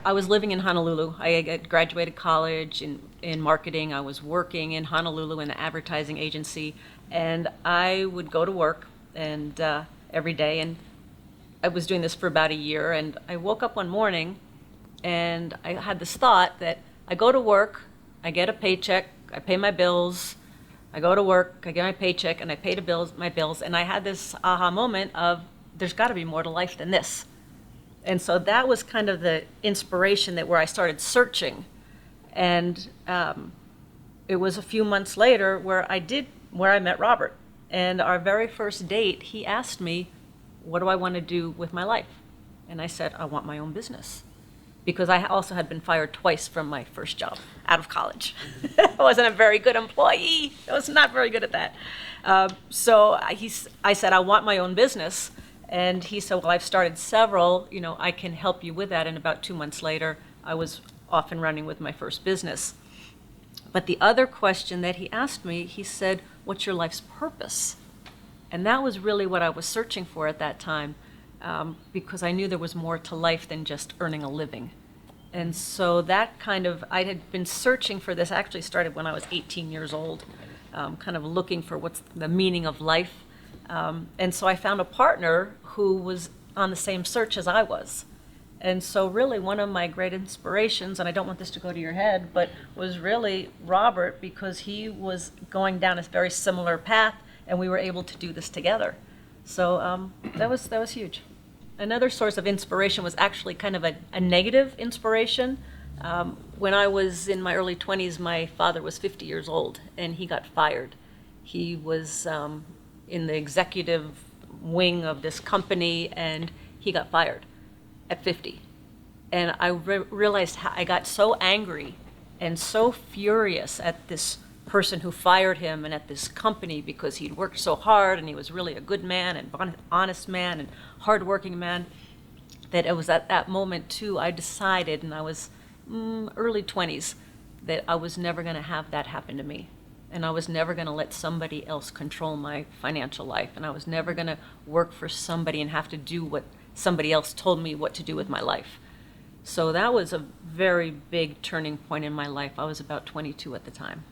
I was living in Honolulu. I had graduated college in marketing. I was working in Honolulu in an advertising agency, and I would go to work and every day, and I was doing this for about a year, and I woke up one morning and I had this thought that I go to work, I get a paycheck, I pay my bills, I go to work, I get my paycheck, and I pay my bills, and I had this aha moment of there's got to be more to life than this. And so that was kind of the inspiration that where I started searching. And it was a few months later where I met Robert. And our very first date, he asked me, what do I want to do with my life? And I said, I want my own business. Because I also had been fired twice from my first job out of college. I wasn't a very good employee. I was not very good at that. So I said, I want my own business. And he said, well, I've started several, I can help you with that. And about 2 months later, I was off and running with my first business. But the other question that he asked me, he said, what's your life's purpose? And that was really what I was searching for at that time, because I knew there was more to life than just earning a living. And so that I had been searching for this, actually started when I was 18 years old, kind of looking for what's the meaning of life. And so I found a partner who was on the same search as I was. And so really one of my great inspirations, and I don't want this to go to your head, but was really Robert, because he was going down a very similar path and we were able to do this together. So that was huge. Another source of inspiration was actually kind of a negative inspiration. When I was in my early 20s, my father was 50 years old and he got fired. He was in the executive wing of this company, and he got fired at 50. And I realized how I got so angry and so furious at this person who fired him and at this company, because he'd worked so hard and he was really a good man and honest man and hardworking man, that it was at that moment too I decided, and I was early 20s, that I was never going to have that happen to me. And I was never going to let somebody else control my financial life. And I was never going to work for somebody and have to do what somebody else told me what to do with my life. So that was a very big turning point in my life. I was about 22 at the time.